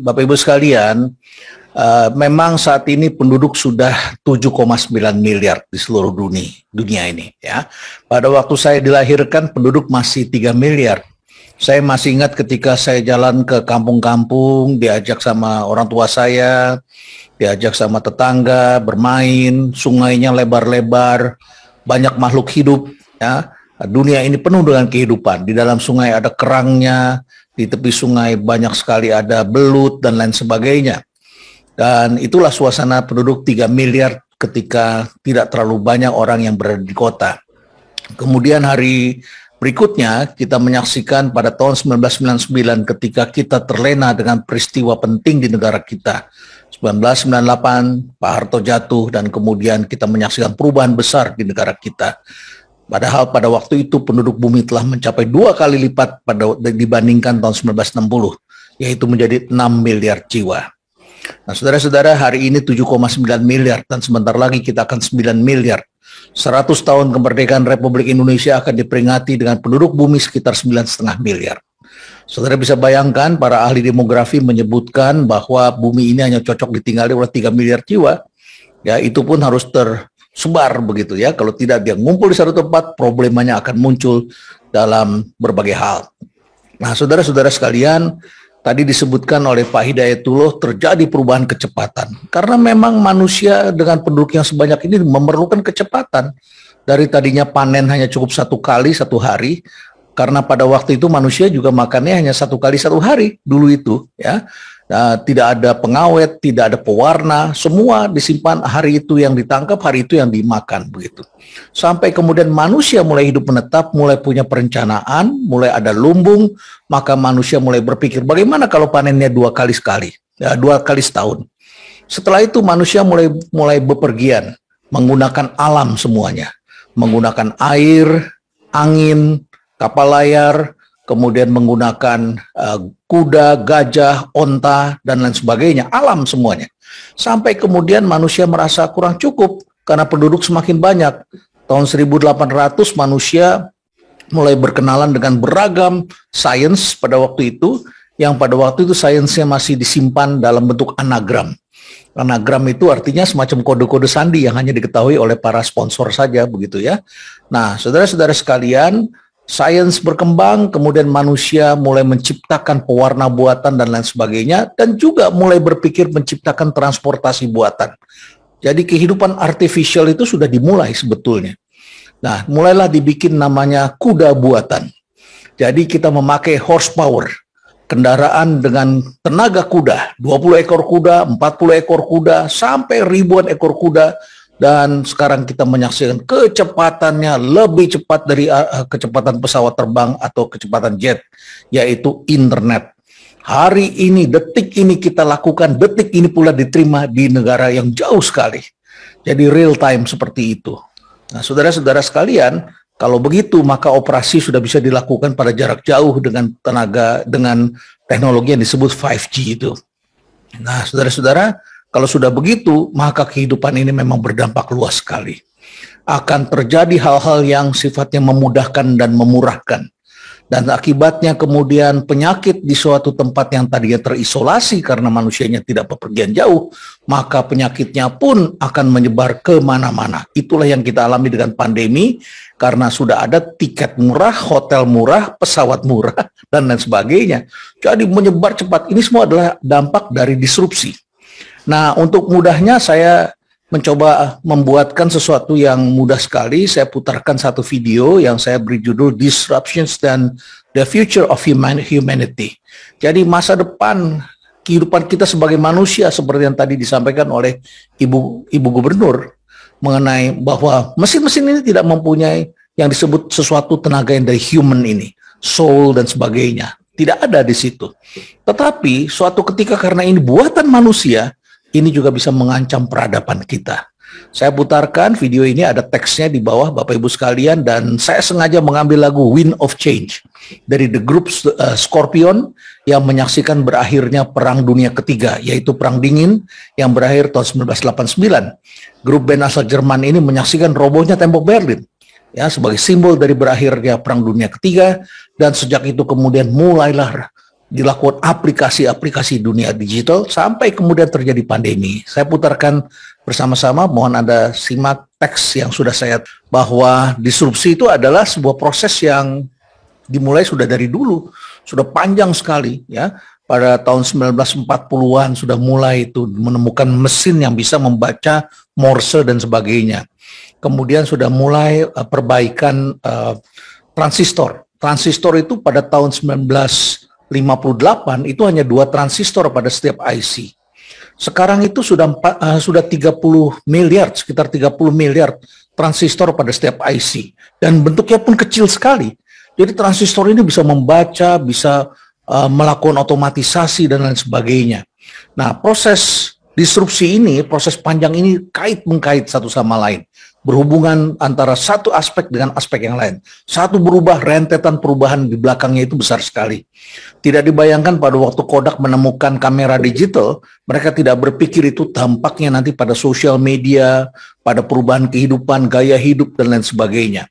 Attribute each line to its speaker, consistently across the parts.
Speaker 1: Bapak Ibu sekalian, memang saat ini penduduk sudah 7,9 miliar di seluruh dunia ini. Ya, pada waktu saya dilahirkan penduduk masih 3 miliar. Saya masih ingat ketika saya jalan ke kampung-kampung, diajak sama orang tua saya, diajak sama tetangga, bermain, sungainya lebar-lebar, banyak makhluk hidup. Ya, dunia ini penuh dengan kehidupan. Di dalam sungai ada kerangnya, di tepi sungai banyak sekali ada belut dan lain sebagainya. Dan itulah suasana penduduk 3 miliar ketika tidak terlalu banyak orang yang berada di kota. Kemudian hari berikutnya kita menyaksikan pada tahun 1999 ketika kita terlena dengan peristiwa penting di negara kita. 1998 Pak Harto jatuh dan kemudian kita menyaksikan perubahan besar di negara kita. Padahal pada waktu itu penduduk bumi telah mencapai 2 kali lipat dibandingkan tahun 1960, yaitu menjadi 6 miliar jiwa. Nah, saudara-saudara, hari ini 7,9 miliar dan sebentar lagi kita akan 9 miliar. 100 tahun kemerdekaan Republik Indonesia akan diperingati dengan penduduk bumi sekitar 9,5 miliar. Saudara bisa bayangkan, para ahli demografi menyebutkan bahwa bumi ini hanya cocok ditinggali oleh 3 miliar jiwa. Ya, itu pun harus tersebar begitu ya. Kalau tidak dia ngumpul di satu tempat, problemanya akan muncul dalam berbagai hal. Nah, saudara-saudara sekalian, tadi disebutkan oleh Pak Hidayatullah terjadi perubahan kecepatan. Karena memang manusia dengan penduduk yang sebanyak ini memerlukan kecepatan. Dari tadinya panen hanya cukup 1 kali 1 hari, karena pada waktu itu manusia juga makannya hanya 1 kali 1 hari dulu itu, ya. Nah, tidak ada pengawet, tidak ada pewarna, semua disimpan hari itu yang ditangkap, hari itu yang dimakan begitu. Sampai kemudian manusia mulai hidup menetap, mulai punya perencanaan, mulai ada lumbung, maka manusia mulai berpikir bagaimana kalau panennya 2 kali sekali, ya, 2 kali setahun. Setelah itu manusia mulai bepergian, menggunakan alam semuanya, menggunakan air, angin, kapal layar, kemudian menggunakan kuda, gajah, onta, dan lain sebagainya, alam semuanya. Sampai kemudian manusia merasa kurang cukup karena penduduk semakin banyak. Tahun 1800 manusia mulai berkenalan dengan beragam sains pada waktu itu, yang pada waktu itu sainsnya masih disimpan dalam bentuk anagram. Anagram itu artinya semacam kode-kode sandi yang hanya diketahui oleh para sponsor saja begitu ya. Nah, saudara-saudara sekalian, sains berkembang, kemudian manusia mulai menciptakan pewarna buatan dan lain sebagainya, dan juga mulai berpikir menciptakan transportasi buatan. Jadi kehidupan artifisial itu sudah dimulai sebetulnya. Nah, mulailah dibikin namanya kuda buatan. Jadi kita memakai horsepower, kendaraan dengan tenaga kuda, 20 ekor kuda, 40 ekor kuda, sampai ribuan ekor kuda. Dan sekarang kita menyaksikan kecepatannya lebih cepat dari kecepatan pesawat terbang atau kecepatan jet, yaitu internet. Hari ini, detik ini kita lakukan, detik ini pula diterima di negara yang jauh sekali. Jadi real time seperti itu. Nah, saudara-saudara sekalian, kalau begitu maka operasi sudah bisa dilakukan pada jarak jauh dengan teknologi yang disebut 5G itu. Nah, saudara-saudara, kalau sudah begitu, maka kehidupan ini memang berdampak luas sekali. Akan terjadi hal-hal yang sifatnya memudahkan dan memurahkan. Dan akibatnya kemudian penyakit di suatu tempat yang tadinya terisolasi karena manusianya tidak bepergian jauh, maka penyakitnya pun akan menyebar kemana-mana. Itulah yang kita alami dengan pandemi, karena sudah ada tiket murah, hotel murah, pesawat murah, dan lain sebagainya. Jadi menyebar cepat. Ini semua adalah dampak dari disrupsi. Nah, untuk mudahnya saya mencoba membuatkan sesuatu yang mudah sekali. Saya putarkan satu video yang saya beri judul Disruptions dan the Future of Humanity. Jadi masa depan kehidupan kita sebagai manusia seperti yang tadi disampaikan oleh Ibu Gubernur mengenai bahwa mesin-mesin ini tidak mempunyai yang disebut sesuatu tenaga yang dari human ini, soul dan sebagainya. Tidak ada di situ. Tetapi suatu ketika karena ini buatan manusia, ini juga bisa mengancam peradaban kita. Saya putarkan video ini, ada teksnya di bawah Bapak Ibu sekalian, dan saya sengaja mengambil lagu Wind of Change dari the group Scorpion yang menyaksikan berakhirnya Perang Dunia Ketiga, yaitu Perang Dingin yang berakhir tahun 1989. Grup band asal Jerman ini menyaksikan robohnya tembok Berlin, ya, sebagai simbol dari berakhirnya Perang Dunia Ketiga, dan sejak itu kemudian mulailah dilakukan aplikasi-aplikasi dunia digital sampai kemudian terjadi pandemi. Saya putarkan bersama-sama, mohon Anda simak teks yang sudah saya, bahwa disrupsi itu adalah sebuah proses yang dimulai sudah dari dulu, sudah panjang sekali ya. Pada tahun 1940-an sudah mulai itu menemukan mesin yang bisa membaca Morse dan sebagainya. Kemudian sudah mulai perbaikan transistor. Transistor itu pada tahun 1958 itu hanya 2 transistor pada setiap IC. Sekarang itu sudah 30 miliar, sekitar 30 miliar transistor pada setiap IC. Dan bentuknya pun kecil sekali. Jadi transistor ini bisa membaca, bisa melakukan otomatisasi dan lain sebagainya. Nah, proses disrupsi ini, proses panjang ini kait-mengkait satu sama lain. Berhubungan antara satu aspek dengan aspek yang lain. Satu berubah, rentetan perubahan di belakangnya itu besar sekali. Tidak dibayangkan pada waktu Kodak menemukan kamera digital, mereka tidak berpikir itu dampaknya nanti pada sosial media, pada perubahan kehidupan, gaya hidup, dan lain sebagainya.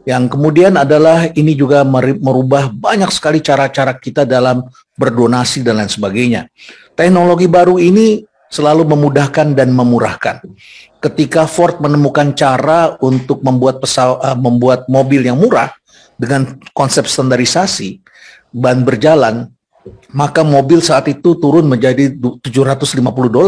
Speaker 1: Yang kemudian adalah ini juga merubah banyak sekali cara-cara kita dalam berdonasi dan lain sebagainya. Teknologi baru ini selalu memudahkan dan memurahkan. Ketika Ford menemukan cara untuk membuat mobil yang murah dengan konsep standarisasi, ban berjalan, maka mobil saat itu turun menjadi $750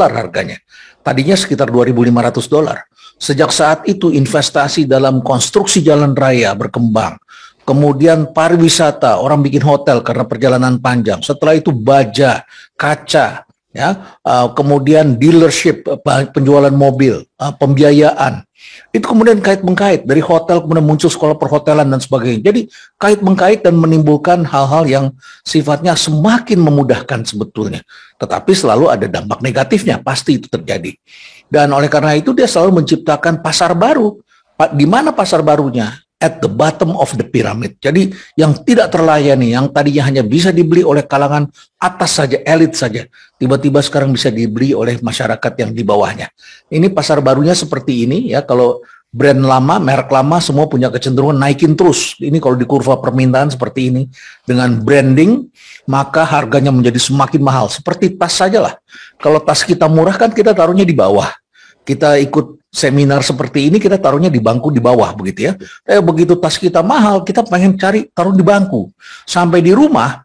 Speaker 1: harganya. Tadinya sekitar $2.500. Sejak saat itu investasi dalam konstruksi jalan raya berkembang. Kemudian pariwisata, orang bikin hotel karena perjalanan panjang. Setelah itu baja, kaca, ya, kemudian dealership, penjualan mobil, pembiayaan. Itu kemudian kait-mengkait, dari hotel kemudian muncul sekolah perhotelan dan sebagainya. Jadi kait-mengkait dan menimbulkan hal-hal yang sifatnya semakin memudahkan sebetulnya. Tetapi selalu ada dampak negatifnya, pasti itu terjadi. Dan oleh karena itu dia selalu menciptakan pasar baru. Di mana pasar barunya? At the bottom of the pyramid. Jadi yang tidak terlayani, yang tadinya hanya bisa dibeli oleh kalangan atas saja, elit saja, tiba-tiba sekarang bisa dibeli oleh masyarakat yang di bawahnya. Ini pasar barunya seperti ini ya. Kalau brand lama, merek lama semua punya kecenderungan naikin terus. Ini kalau di kurva permintaan seperti ini. Dengan branding, maka harganya menjadi semakin mahal. Seperti tas saja lah. Kalau tas kita murah kan kita taruhnya di bawah. Kita ikut seminar seperti ini, kita taruhnya di bangku di bawah begitu ya. Begitu tas kita mahal, kita pengen cari taruh di bangku. Sampai di rumah,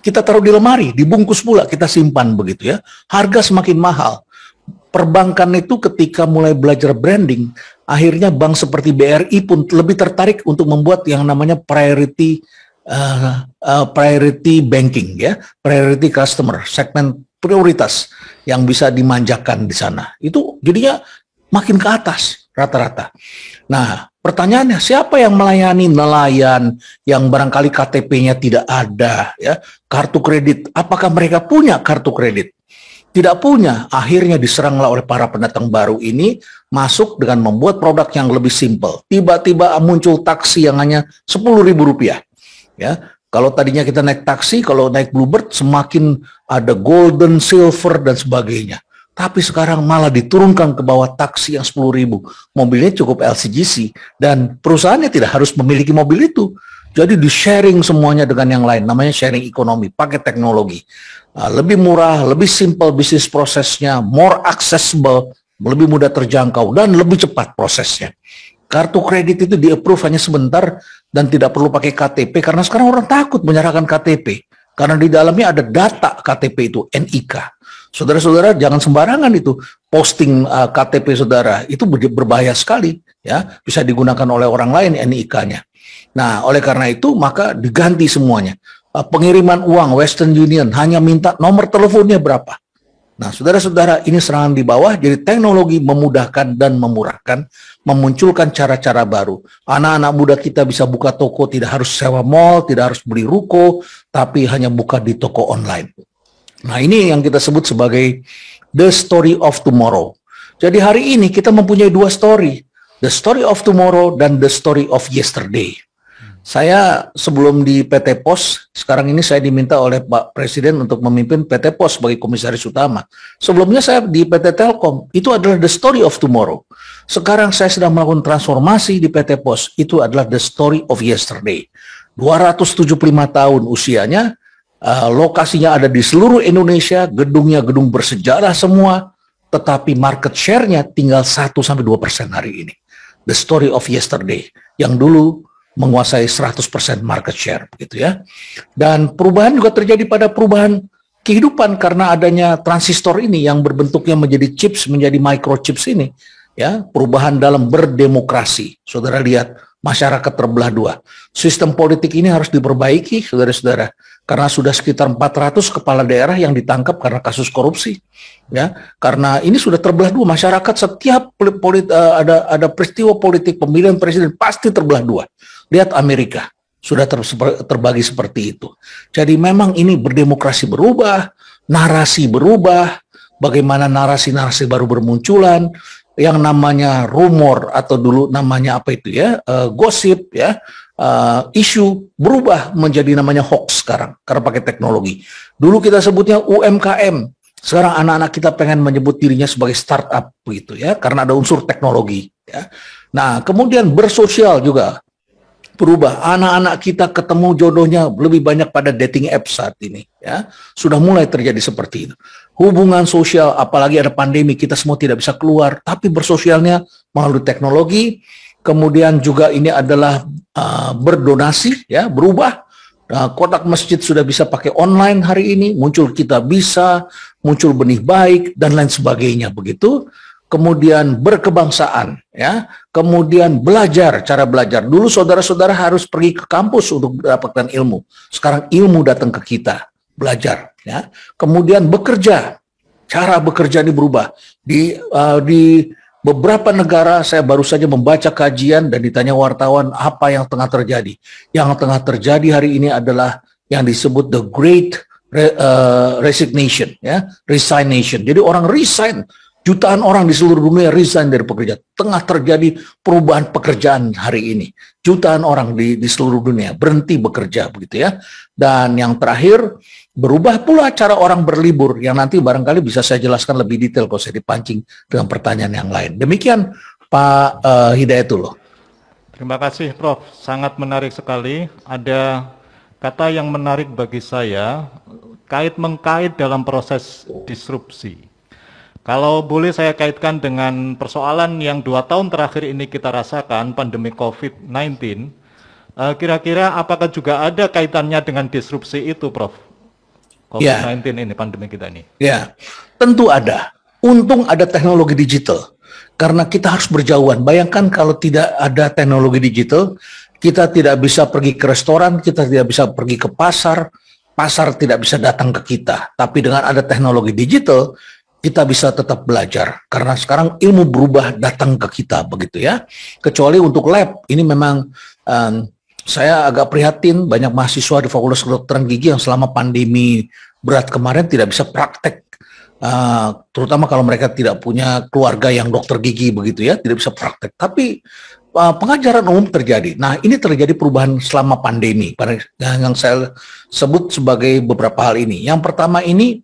Speaker 1: kita taruh di lemari, dibungkus pula, kita simpan begitu ya. Harga semakin mahal. Perbankan itu ketika mulai belajar branding, akhirnya bank seperti BRI pun lebih tertarik untuk membuat yang namanya priority banking ya, priority customer, segmen prioritas yang bisa dimanjakan di sana. Itu jadinya makin ke atas rata-rata. Nah, pertanyaannya siapa yang melayani nelayan yang barangkali KTP-nya tidak ada ya, kartu kredit, apakah mereka punya kartu kredit? Tidak punya, akhirnya diseranglah oleh para pendatang baru ini masuk dengan membuat produk yang lebih simpel. Tiba-tiba muncul taksi yang hanya Rp10.000 ya. Kalau tadinya kita naik taksi, kalau naik Bluebird semakin ada golden, silver dan sebagainya. Tapi sekarang malah diturunkan ke bawah taksi yang 10.000. Mobilnya cukup LCGC dan perusahaannya tidak harus memiliki mobil itu. Jadi di sharing semuanya dengan yang lain, namanya sharing ekonomi, pakai teknologi. Lebih murah, lebih simple bisnis prosesnya, more accessible, lebih mudah terjangkau dan lebih cepat prosesnya. Kartu kredit itu di-approve hanya sebentar dan tidak perlu pakai KTP karena sekarang orang takut menyerahkan KTP karena di dalamnya ada data KTP itu, NIK. Saudara-saudara jangan sembarangan itu posting KTP saudara, itu berbahaya sekali ya, bisa digunakan oleh orang lain NIK-nya. Nah, oleh karena itu maka diganti semuanya. Pengiriman uang Western Union hanya minta nomor teleponnya berapa. Nah, saudara-saudara, ini serangan di bawah, jadi teknologi memudahkan dan memurahkan, memunculkan cara-cara baru. Anak-anak muda kita bisa buka toko, tidak harus sewa mall, tidak harus beli ruko, tapi hanya buka di toko online. Nah, ini yang kita sebut sebagai the story of tomorrow. Jadi hari ini kita mempunyai 2 story, the story of tomorrow dan the story of yesterday. Saya sebelum di PT POS, sekarang ini saya diminta oleh Pak Presiden untuk memimpin PT POS sebagai komisaris utama. Sebelumnya saya di PT Telkom, itu adalah the story of tomorrow. Sekarang saya sedang melakukan transformasi di PT POS, itu adalah the story of yesterday. 275 tahun usianya, lokasinya ada di seluruh Indonesia, gedungnya gedung bersejarah semua, tetapi market share-nya tinggal 1-2% hari ini. The story of yesterday, yang dulu menguasai 100% market share, gitu ya. Dan perubahan juga terjadi pada perubahan kehidupan karena adanya transistor ini yang berbentuknya menjadi chips, menjadi microchips ini. Ya, perubahan dalam berdemokrasi. Saudara lihat, masyarakat terbelah dua. Sistem politik ini harus diperbaiki, saudara-saudara, karena sudah sekitar 400 kepala daerah yang ditangkap karena kasus korupsi. Ya, karena ini sudah terbelah dua. Masyarakat setiap ada peristiwa politik pemilihan presiden pasti terbelah dua. Lihat Amerika, sudah terbagi seperti itu. Jadi memang ini berdemokrasi berubah, narasi berubah, bagaimana narasi-narasi baru bermunculan, yang namanya rumor atau dulu namanya apa itu ya, gosip ya, isu berubah menjadi namanya hoax sekarang karena pakai teknologi. Dulu kita sebutnya UMKM, sekarang anak-anak kita pengen menyebut dirinya sebagai startup begitu ya, karena ada unsur teknologi ya. Nah, kemudian bersosial juga berubah. Anak-anak kita ketemu jodohnya lebih banyak pada dating apps saat ini ya. Sudah mulai terjadi seperti itu. Hubungan sosial, apalagi ada pandemi, kita semua tidak bisa keluar, tapi bersosialnya melalui teknologi. Kemudian juga ini adalah berdonasi ya, berubah. Kotak masjid sudah bisa pakai online hari ini, muncul Kita Bisa, muncul Benih Baik dan lain sebagainya begitu. Kemudian berkebangsaan ya, kemudian belajar, cara belajar. Dulu saudara-saudara harus pergi ke kampus untuk mendapatkan ilmu. Sekarang ilmu datang ke kita, belajar ya. Kemudian bekerja, cara bekerja ini berubah. Di beberapa negara saya baru saja membaca kajian dan ditanya wartawan apa yang tengah terjadi. Yang tengah terjadi hari ini adalah yang disebut the great resignation ya, resignation. Jadi orang resign. Jutaan orang di seluruh dunia resign dari pekerjaan. Tengah terjadi perubahan pekerjaan hari ini. Jutaan orang di seluruh dunia berhenti bekerja begitu ya. Dan yang terakhir, berubah pula cara orang berlibur yang nanti barangkali bisa saya jelaskan lebih detail kalau saya dipancing dengan pertanyaan yang lain. Demikian Pak Hidayatullah.
Speaker 2: Terima kasih Prof. Sangat menarik sekali. Ada kata yang menarik bagi saya, kait-mengkait dalam proses disrupsi. Kalau boleh saya kaitkan dengan persoalan yang 2 tahun terakhir ini kita rasakan, pandemi COVID-19, kira-kira apakah juga ada kaitannya dengan disrupsi itu, Prof? COVID-19 ini, pandemi kita ini.
Speaker 1: Ya, tentu ada. Untung ada teknologi digital, karena kita harus berjauhan. Bayangkan kalau tidak ada teknologi digital, kita tidak bisa pergi ke restoran, kita tidak bisa pergi ke pasar, pasar tidak bisa datang ke kita. Tapi dengan ada teknologi digital, kita bisa tetap belajar karena sekarang ilmu berubah datang ke kita begitu ya. Kecuali untuk lab ini memang saya agak prihatin banyak mahasiswa di Fakultas Kedokteran Gigi yang selama pandemi berat kemarin tidak bisa praktek, terutama kalau mereka tidak punya keluarga yang dokter gigi begitu ya, tidak bisa praktek. Tapi pengajaran umum terjadi. Nah, ini terjadi perubahan selama pandemi yang saya sebut sebagai beberapa hal ini. Yang pertama ini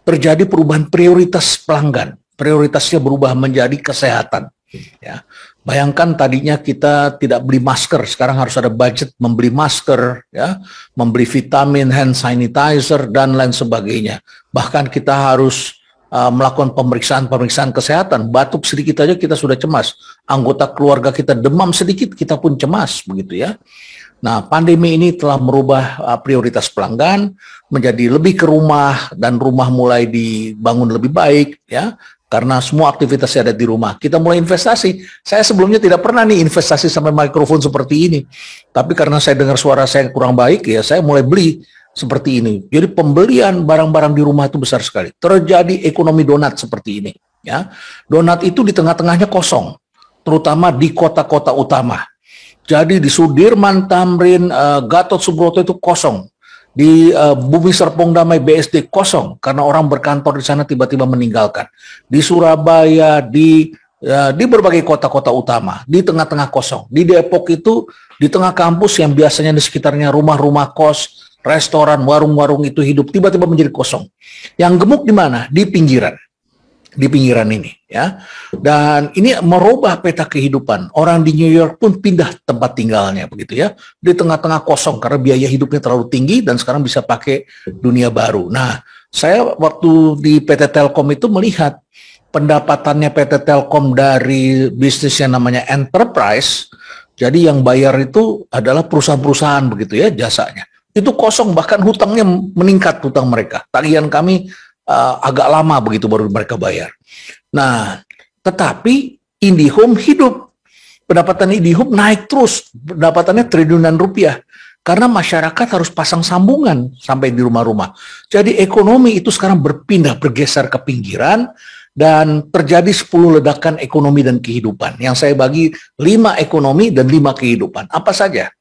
Speaker 1: terjadi perubahan prioritas pelanggan. Prioritasnya berubah menjadi kesehatan. Ya. Bayangkan tadinya kita tidak beli masker, sekarang harus ada budget membeli masker, ya, membeli vitamin, hand sanitizer, dan lain sebagainya. Bahkan kita harus melakukan pemeriksaan kesehatan. Batuk sedikit aja kita sudah cemas. Anggota keluarga kita demam sedikit, kita pun cemas, begitu ya. Nah, pandemi ini telah merubah prioritas pelanggan menjadi lebih ke rumah dan rumah mulai dibangun lebih baik ya karena semua aktivitasnya ada di rumah. Kita mulai investasi. Saya sebelumnya tidak pernah nih investasi sampai mikrofon seperti ini. Tapi karena saya dengar suara saya kurang baik ya saya mulai beli seperti ini. Jadi pembelian barang-barang di rumah itu besar sekali. Terjadi ekonomi donat seperti ini ya. Donat itu di tengah-tengahnya kosong, terutama di kota-kota utama. Jadi di Sudirman, Tamrin, Gatot Subroto itu kosong. Di Bumi Serpong Damai BSD kosong karena orang berkantor di sana tiba-tiba meninggalkan. Di Surabaya, di berbagai kota-kota utama, di tengah-tengah kosong. Di Depok itu di tengah kampus yang biasanya di sekitarnya rumah-rumah kos, restoran, warung-warung itu hidup tiba-tiba menjadi kosong. Yang gemuk di mana? Di pinggiran. di pinggiran ini, ya. Dan ini merubah peta kehidupan. Orang di New York pun pindah tempat tinggalnya, begitu ya. Di tengah-tengah kosong karena biaya hidupnya terlalu tinggi dan sekarang bisa pakai dunia baru. Nah, saya waktu di PT Telkom itu melihat pendapatannya PT Telkom dari bisnis yang namanya enterprise. Jadi yang bayar itu adalah perusahaan-perusahaan, begitu ya, jasanya. Itu kosong, bahkan hutangnya meningkat, hutang mereka. Tagihan kami agak lama begitu baru mereka bayar. Nah, tetapi IndiHome hidup. Pendapatan IndiHome naik terus. Pendapatannya triliunan rupiah. Karena masyarakat harus pasang sambungan sampai di rumah-rumah. Jadi ekonomi itu sekarang bergeser ke pinggiran dan terjadi 10 ledakan ekonomi dan kehidupan. Yang saya bagi 5 ekonomi dan 5 kehidupan. Apa saja?